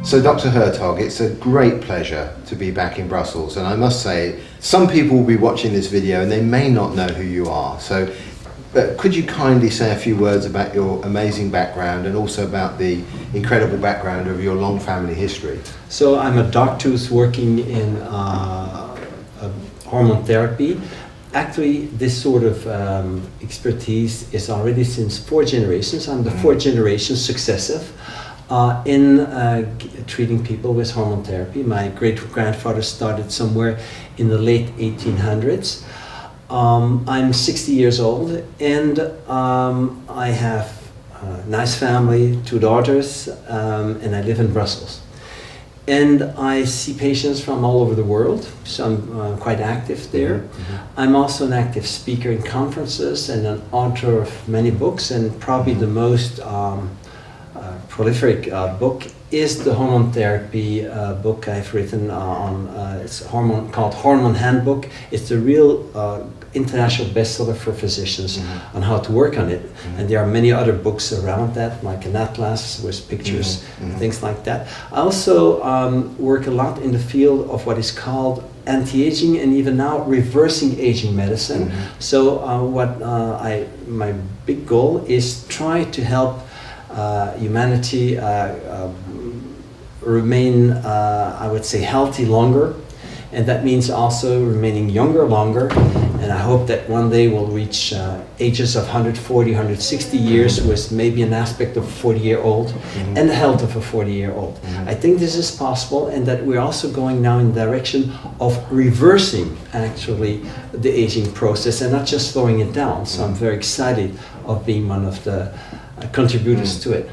So Dr. Hertoghe, it's a great pleasure to be back in Brussels, and I must say, some people will be watching this video and they may not know who you are. So could you kindly say a few words about your amazing background and also about the incredible background of your long family history? So I'm a doctor who's working in hormone therapy. Actually, this sort of expertise is already since 4 generations. I'm the 4th generation successive in treating people with hormone therapy. My great-grandfather started somewhere in the late 1800s. I'm 60 years old, and I have a nice family, 2 daughters, and I live in Brussels. And I see patients from all over the world, so I'm quite active there. Mm-hmm. I'm also an active speaker in conferences and an author of many books, and probably the most prolific book is the hormone therapy book I've written on. It's called Hormone Handbook. It's a real international bestseller for physicians on how to work on it. And there are many other books around that, like an atlas with pictures, things like that. I also work a lot in the field of what is called anti-aging and even now reversing aging medicine. So my big goal is try to help humanity remain, I would say, healthy longer, and that means also remaining younger longer. And I hope that one day we'll reach ages of 140, 160 years with maybe an aspect of a 40-year-old and the health of a 40-year-old. I think this is possible, and that we're also going now in the direction of reversing actually the aging process and not just slowing it down. So I'm very excited of being one of the contributors to it.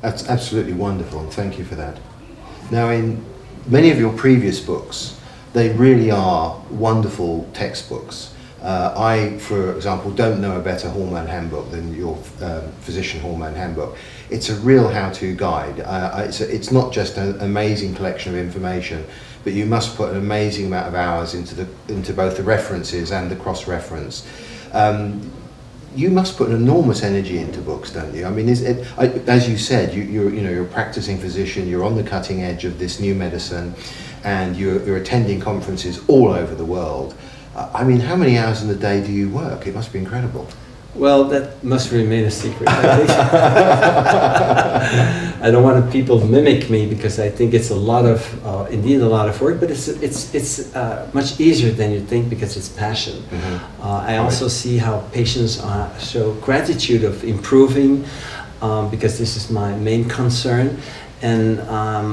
That's absolutely wonderful, and thank you for that. Now, in many of your previous books, they really are wonderful textbooks. I, for example, don't know a better hormone handbook than your physician hormone handbook. It's a real how-to guide. It's not just an amazing collection of information, but you must put an amazing amount of hours into both the references and the cross-reference. You must put an enormous energy into books, don't you? I mean, as you said, you're a practicing physician. You're on the cutting edge of this new medicine, and you're attending conferences all over the world. I mean, how many hours in the day do you work? It must be incredible. Well, that must remain a secret, I think. I don't want people to mimic me, because I think it's indeed a lot of work, but it's much easier than you think, because it's passion. I also see how patients show gratitude of improving, because this is my main concern. And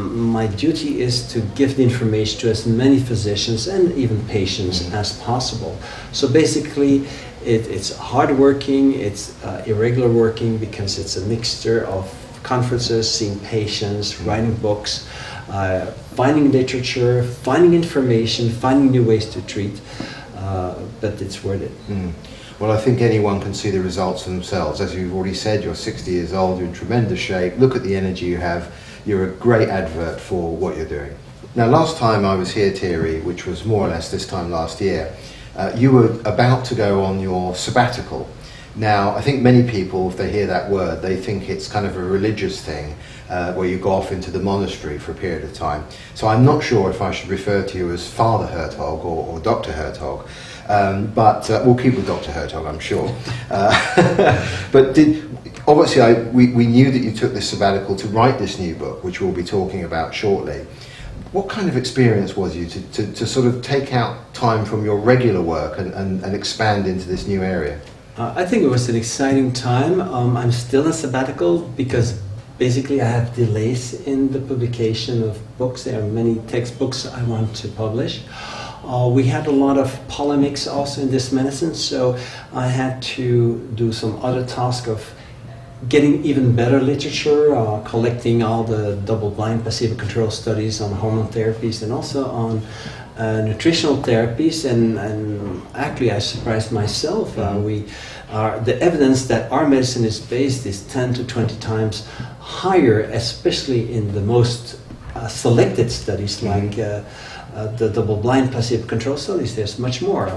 my duty is to give the information to as many physicians and even patients as possible. So basically, it's hard working, it's irregular working, because it's a mixture of conferences, seeing patients, writing books, finding literature, finding information, finding new ways to treat, but it's worth it. Well, I think anyone can see the results for themselves. As you've already said, you're 60 years old, you're in tremendous shape, look at the energy you have. You're a great advert for what you're doing. Now, last time I was here, Thierry, which was more or less this time last year, you were about to go on your sabbatical. Now, I think many people, if they hear that word, they think it's kind of a religious thing, where you go off into the monastery for a period of time. So I'm not sure if I should refer to you as Father Hertoghe or Dr. Hertoghe, but we'll keep with Dr. Hertoghe, I'm sure. But obviously, we knew that you took this sabbatical to write this new book, which we'll be talking about shortly. What kind of experience was you to sort of take out time from your regular work and expand into this new area? I think it was an exciting time. I'm still in sabbatical because basically I have delays in the publication of books. There are many textbooks I want to publish. We had a lot of polemics also in this medicine, so I had to do some other task of getting even better literature, collecting all the double-blind placebo-controlled studies on hormone therapies and also on nutritional therapies, and actually I surprised myself. The evidence that our medicine is based is 10 to 20 times higher, especially in the most selected studies like the double-blind placebo-controlled studies. There's much more.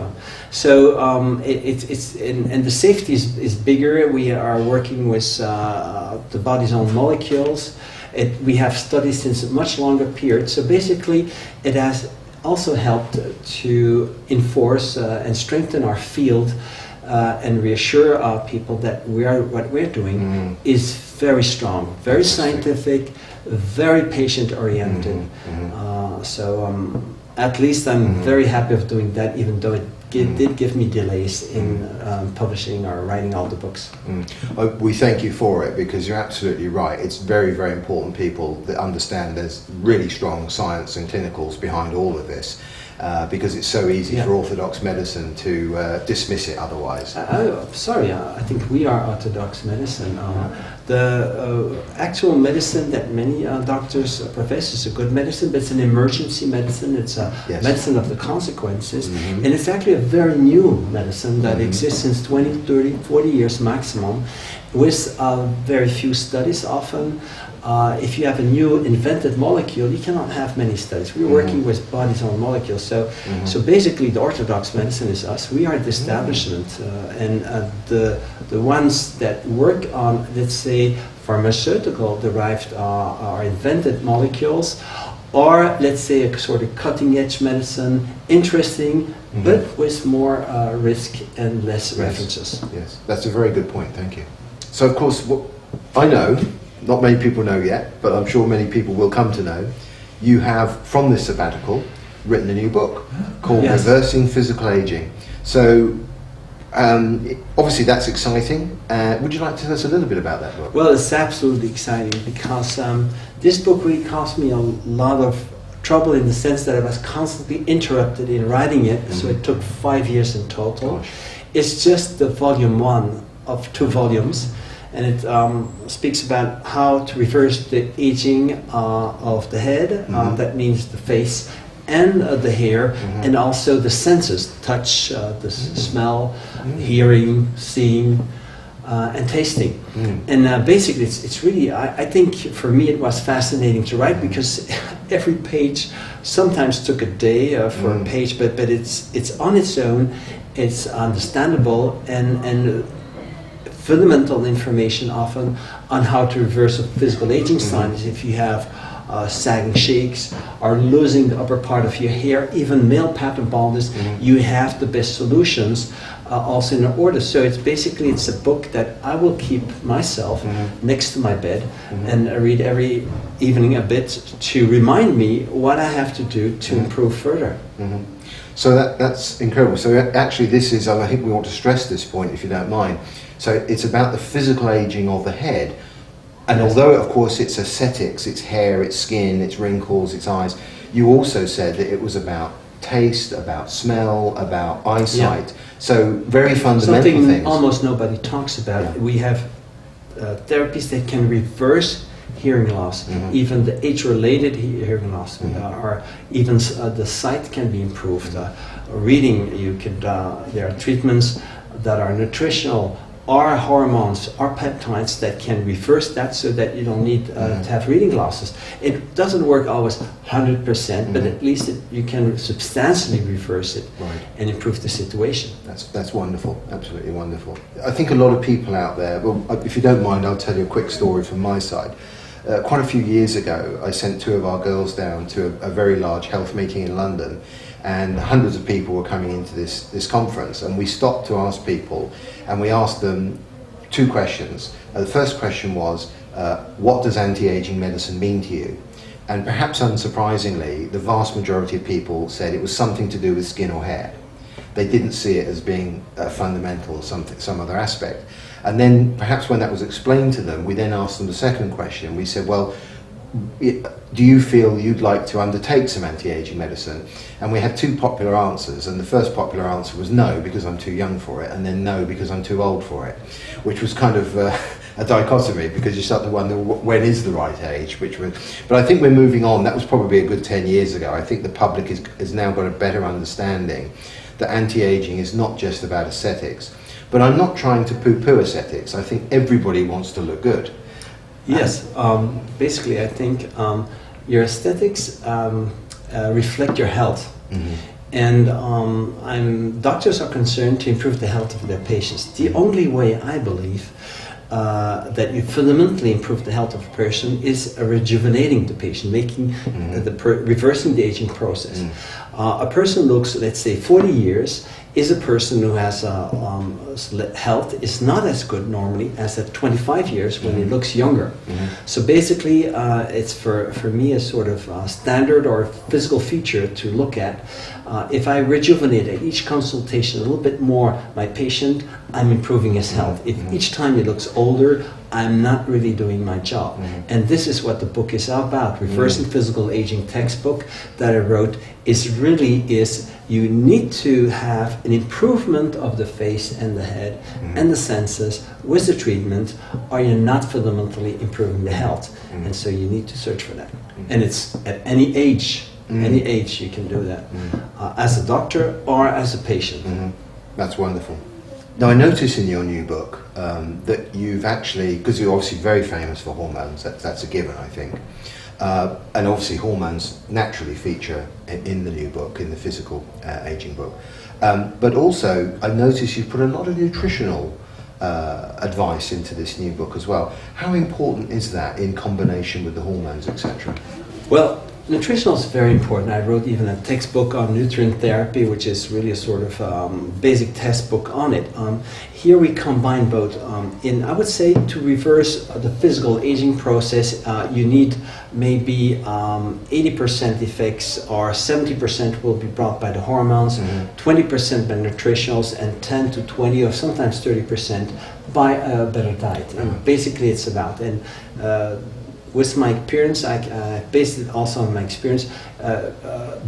So and the safety is bigger. We are working with the body's own molecules, We have studies since a much longer period. So basically, it has also helped to enforce and strengthen our field and reassure our people that what we're doing is very strong, very scientific, very patient-oriented. At least I'm very happy of doing that, even though it did give me delays in publishing or writing all the books. We thank you for it, because you're absolutely right. It's very, very important people that understand there's really strong science and clinicals behind all of this, because it's so easy for orthodox medicine to dismiss it otherwise. Sorry, I think we are orthodox medicine. The actual medicine that many doctors profess is a good medicine, but it's an emergency medicine. It's a medicine of the consequences. And it's actually a very new medicine that exists since 20, 30, 40 years maximum, with very few studies often. If you have a new invented molecule, you cannot have many studies. We're working with body's own molecules. So basically the orthodox medicine is us. We are the establishment, and the ones that work on, let's say, pharmaceutical derived or invented molecules, or let's say a sort of cutting edge medicine, interesting, but with more risk and less references. Yes, that's a very good point, thank you. So of course, what I know, not many people know yet, but I'm sure many people will come to know, you have, from this sabbatical, written a new book called Reversing Physical Aging. So obviously that's exciting. Would you like to tell us a little bit about that book? Well, it's absolutely exciting, because this book really cost me a lot of trouble, in the sense that I was constantly interrupted in writing it, so it took 5 years in total. Gosh. It's just the volume 1 of 2 volumes, and it speaks about how to reverse the aging of the head, that means the face and the hair, and also the senses, touch, the smell, hearing, seeing, and tasting. And basically it's really, I think for me it was fascinating to write, because every page sometimes took a day for a page, but it's on its own, it's understandable, and fundamental information often on how to reverse a physical aging signs. If you have sagging cheeks or losing the upper part of your hair, even male pattern baldness, you have the best solutions also in order. So it's a book that I will keep myself next to my bed and read every evening a bit to remind me what I have to do to improve further. So that's incredible. So actually this is, I think we want to stress this point, if you don't mind. So it's about the physical aging of the head. And although, of course, it's aesthetics, it's hair, it's skin, it's wrinkles, it's eyes, you also said that it was about taste, about smell, about eyesight. So very fundamental Something things. Almost nobody talks about. We have therapies that can reverse hearing loss, even the age-related hearing loss, or even the sight can be improved. Reading, you could. There are treatments that are nutritional, or hormones, or peptides that can reverse that, so that you don't need to have reading losses. It doesn't work always 100%, but at least you can substantially reverse it and improve the situation. That's wonderful, absolutely wonderful. I think a lot of people out there, well, if you don't mind, I'll tell you a quick story from my side. Quite a few years ago, I sent 2 of our girls down to a very large health meeting in London, and hundreds of people were coming into this conference, and we stopped to ask people, and we asked them 2 questions. The first question was, what does anti-aging medicine mean to you? And perhaps unsurprisingly, the vast majority of people said it was something to do with skin or hair. They didn't see it as being fundamental or some other aspect. And then perhaps when that was explained to them, we then asked them the second question. We said, well, do you feel you'd like to undertake some anti-aging medicine? And we had 2 popular answers, and the first popular answer was no, because I'm too young for it, and then no, because I'm too old for it, which was kind of a dichotomy, because you start to wonder when is the right age. But I think we're moving on. That was probably a good 10 years ago. I think the public has now got a better understanding that anti-aging is not just about aesthetics. But I'm not trying to poo-poo aesthetics. I think everybody wants to look good. Yes, basically I think your aesthetics reflect your health. And doctors are concerned to improve the health of their patients. The only way, I believe, that you fundamentally improve the health of a person is rejuvenating the patient, making reversing the aging process. A person looks, let's say, 40 years, is a person who has health is not as good normally as at 25 years when he looks younger. So basically, it's for me a sort of standard or physical feature to look at. If I rejuvenate at each consultation a little bit more my patient, I'm improving his health. If each time he looks older, I'm not really doing my job. And this is what the book is about. Reversing Physical Aging textbook that I wrote is you need to have an improvement of the face and the head and the senses with the treatment, or you're not fundamentally improving the health. And so you need to search for that. And it's at any age. Any age you can do that, as a doctor or as a patient. That's wonderful. Now I notice in your new book that you've actually, because you're obviously very famous for hormones, that's a given I think, and obviously hormones naturally feature in the new book, in the physical aging book, but also I notice you put a lot of nutritional advice into this new book as well. How important is that in combination with the hormones, etc.? Well, nutritional is very important. I wrote even a textbook on nutrient therapy, which is really a sort of basic textbook on it. Here we combine both. I would say to reverse the physical aging process, you need maybe 80% effects, or 70% will be brought by the hormones, 20% by nutritionals, and 10 to 20 or sometimes 30% by a better diet. And basically it's about, with my experience, I based it also on my experience,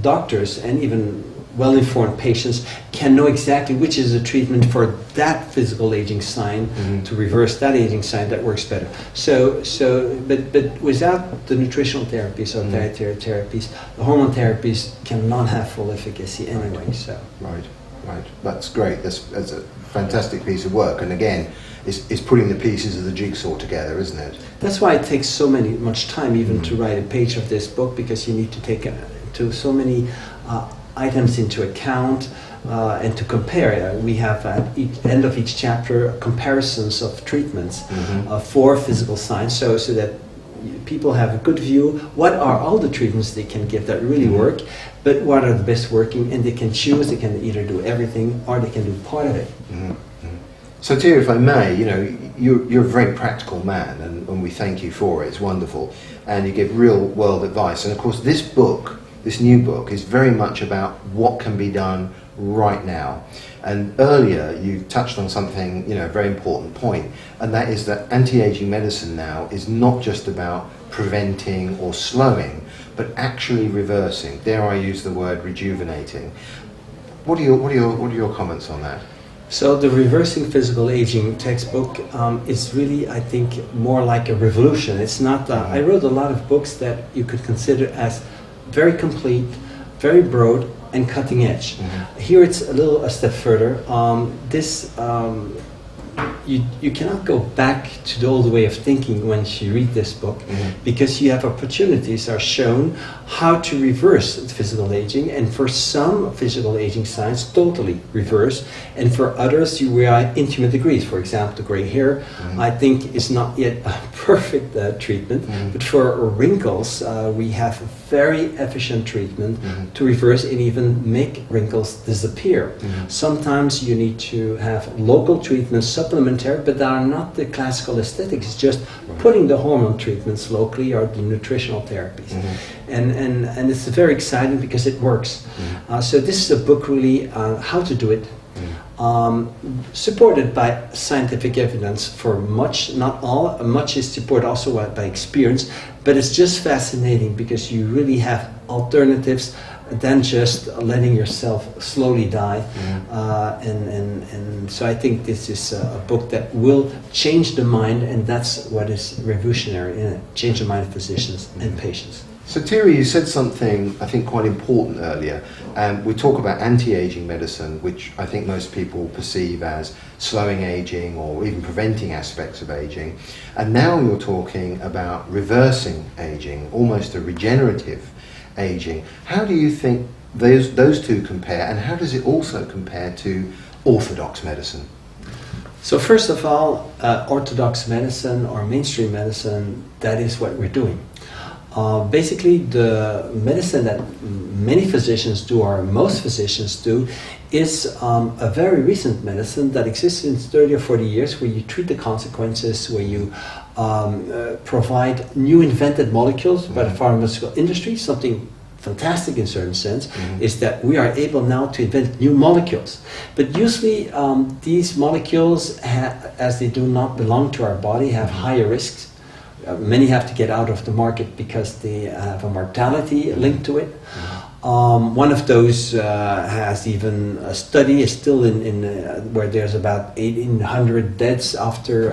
doctors and even well-informed patients can know exactly which is the treatment for that physical aging sign to reverse that aging sign that works better. But without the nutritional therapies or dietary therapies, the hormone therapies cannot have full efficacy anyway. So Right. That's great. That's a fantastic piece of work. And again, it's putting the pieces of the jigsaw together, isn't it? That's why it takes so much time even to write a page of this book, because you need to take so many items into account and to compare. We have at each end of each chapter comparisons of treatments for physical science, so that people have a good view. What are all the treatments they can give that really work, but what are the best working, and they can choose. They can either do everything or they can do part of it. So Thierry, if I may, you're a very practical man, and we thank you for it. It's wonderful, and you give real world advice. And of course, this new book, is very much about what can be done right now. And earlier, you touched on something, a very important point, and that is that anti-aging medicine now is not just about preventing or slowing, but actually reversing. Dare I use the word rejuvenating? What are your comments on that? So the Reversing Physical Aging textbook is really, I think, more like a revolution. It's not. I wrote a lot of books that you could consider as very complete, very broad, and cutting edge. Here it's a step further. You cannot go back to the old way of thinking when you read this book, because you have opportunities are shown how to reverse physical aging, and for some physical aging signs totally reverse, and for others we are at intimate degrees. For example, the gray hair I think is not yet a perfect treatment, but for wrinkles we have a very efficient treatment to reverse and even make wrinkles disappear. Sometimes you need to have local treatments, supplementary, but they are not the classical aesthetics. It's just putting the hormone treatments locally or the nutritional therapies. And it's very exciting because it works. So this is a book really how to do it, supported by scientific evidence for much, not all. Much is supported also by experience, but it's just fascinating because you really have alternatives than just letting yourself slowly die. And so I think this is a book that will change the mind, and that's what is revolutionary in it, change the mind of physicians and patients. So Thierry, you said something I think quite important earlier, and we talk about anti-aging medicine, which I think most people perceive as slowing aging or even preventing aspects of aging, and now you're talking about reversing aging, almost a regenerative aging. How do you think those two compare, and how does it also compare to orthodox medicine? So first of all, orthodox medicine or mainstream medicine, that is what we're doing. Basically, the medicine that many physicians do, or most physicians do, is a very recent medicine that exists since 30 or 40 years, where you treat the consequences, where you provide new invented molecules by the pharmaceutical industry. Something fantastic in certain sense is that we are able now to invent new molecules. But usually these molecules, as they do not belong to our body, have higher risks. Many have to get out of the market because they have a mortality linked to it. One of those has even a study, is still in where there's about 1,800 deaths after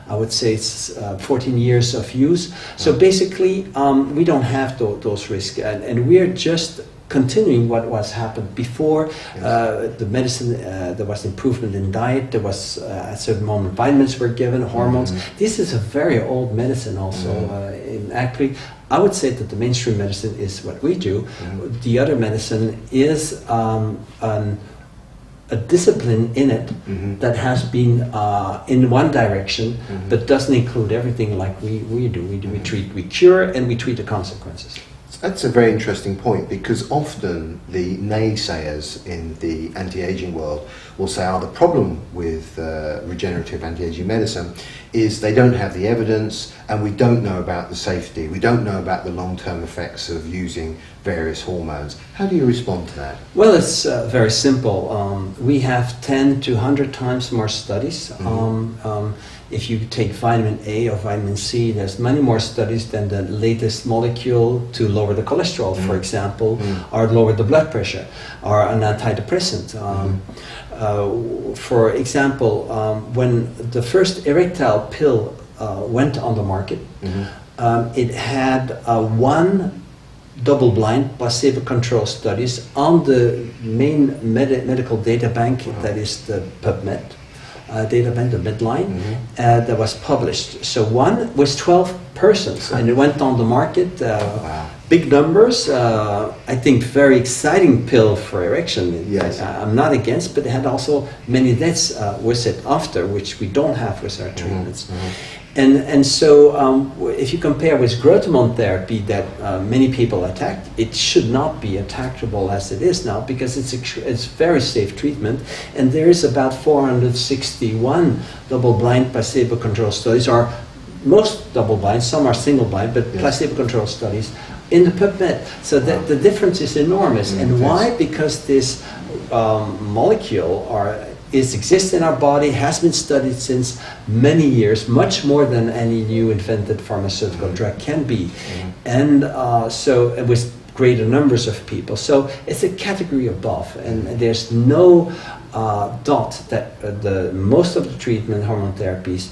I would say it's 14 years of use. So basically we don't have those risks, and we are just continuing what was happened before. The medicine, there was improvement in diet, there was at a certain moment vitamins were given, hormones. This is a very old medicine also. Actually, I would say that the mainstream medicine is what we do. The other medicine is a discipline in it that has been in one direction, but doesn't include everything like we do. We cure and we treat the consequences. That's a very interesting point, because often the naysayers in the anti-aging world will say, the problem with regenerative anti-aging medicine is they don't have the evidence, and we don't know about the safety, we don't know about the long-term effects of using various hormones. How do you respond to that? Well, it's very simple. We have 10 to 100 times more studies. If you take vitamin A or vitamin C, there's many more studies than the latest molecule to lower the cholesterol, for example, or lower the blood pressure, or an antidepressant. For example, when the first erectile pill went on the market, it had one double-blind placebo-controlled studies on the main medical data bank, that is the PubMed. Data bank, the Medline, that was published. So one was 12 persons, and it went on the market. Big numbers. I think very exciting pill for erection. Yes. I'm not against, but it had also many deaths with it after, which we don't have with our treatments. And so if you compare with growth hormone therapy that many people attack, it should not be attackable as it is now, because it's very safe treatment, and there is about 461 double-blind placebo-controlled studies, or most double-blind, some are single-blind, but placebo-controlled studies in the PubMed. So the difference is enormous. And why? Because this molecule exists in our body, has been studied since many years, much more than any new invented pharmaceutical drug can be. And so with greater numbers of people. So it's a category above, and there's no doubt that most of the treatment, hormone therapies,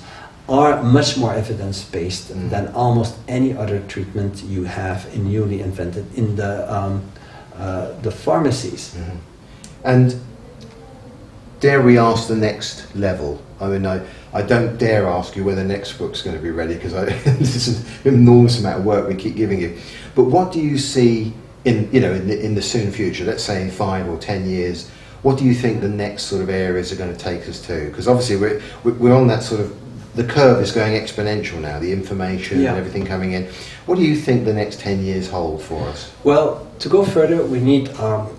are much more evidence-based than almost any other treatment you have in newly invented in the pharmacies. And dare we ask the next level? I mean, I don't dare ask you whether the next book's going to be ready, because this is an enormous amount of work we keep giving you. But what do you see in the soon future? Let's say in 5 or 10 years, what do you think the next sort of areas are going to take us to? Because obviously we're on that sort of, the curve is going exponential now. The information and everything coming in. What do you think the next 10 years hold for us? Well, to go further, we need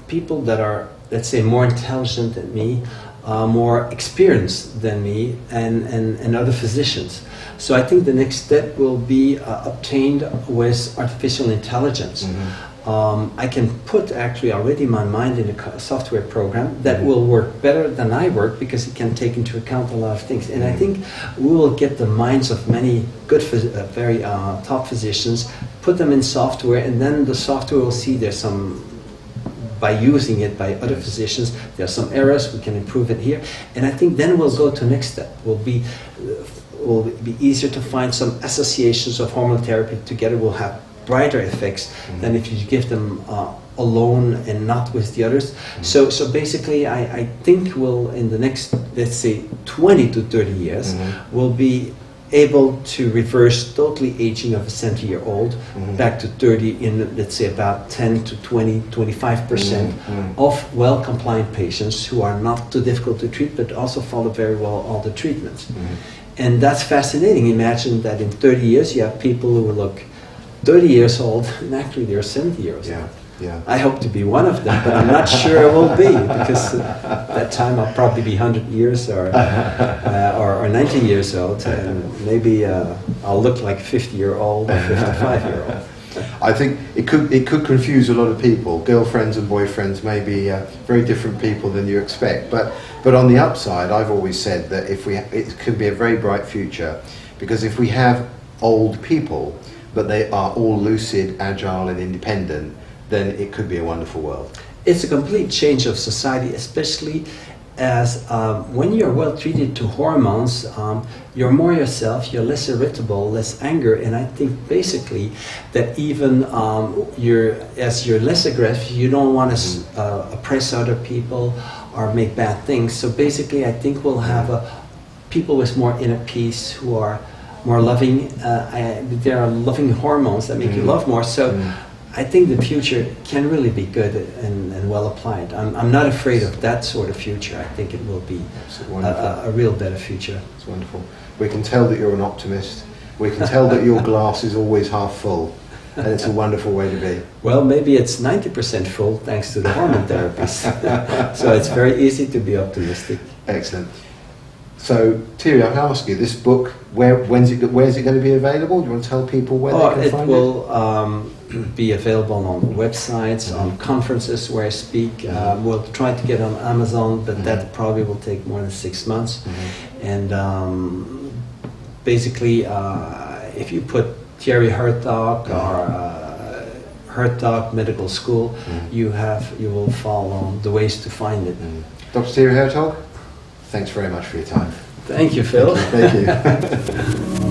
people that are, let's say, more intelligent than me, more experienced than me, and other physicians. So I think the next step will be obtained with artificial intelligence. I can put actually already my mind in a software program that will work better than I work, because it can take into account a lot of things. And I think we will get the minds of many good, very top physicians, put them in software, and then the software will see there's some, by using it by other physicians, there are some errors, we can improve it here. And I think then we'll go to next step. Will be easier to find some associations of hormone therapy together, will have brighter effects than if you give them alone and not with the others. So basically I think we'll, in the next, let's say, 20 to 30 years, we'll be able to reverse totally aging of a 70-year-old back to 30 in, let's say, about 10 to 20, 25% of well-compliant patients who are not too difficult to treat, but also follow very well all the treatments. And that's fascinating. Imagine that in 30 years you have people who will look 30 years old, and actually they're 70 years old. Yeah. I hope to be one of them, but I'm not sure I will be, because that time I'll probably be 100 years or 90 years old, and maybe I'll look like a 50-year-old or 55-year-old. I think it could confuse a lot of people. Girlfriends and boyfriends may be very different people than you expect. But on the upside, I've always said that it could be a very bright future, because if we have old people, but they are all lucid, agile, and independent, then it could be a wonderful world. It's a complete change of society, especially as when you're well treated to hormones, you're more yourself, you're less irritable, less anger, and I think basically that even as you're less aggressive, you don't want to oppress other people or make bad things. So basically I think we'll have people with more inner peace, who are more loving. There are loving hormones that make you love more. So I think the future can really be good and well applied. I'm not afraid of that sort of future. I think it will be a real better future. It's wonderful. We can tell that you're an optimist. We can tell that your glass is always half full, and it's a wonderful way to be. Well, maybe it's 90% full thanks to the hormone therapies. So it's very easy to be optimistic. Excellent. So, Thierry, I'll ask you, this book, where's it going to be available? Do you want to tell people where they can find it? It will be available on websites, on conferences where I speak. We'll try to get on Amazon, but that probably will take more than 6 months. And basically, if you put Thierry Hertoghe or Hertoghe Medical School, you will follow the ways to find it. Dr. Thierry Hertoghe, thanks very much for your time. Thank you, Phil. Thank you.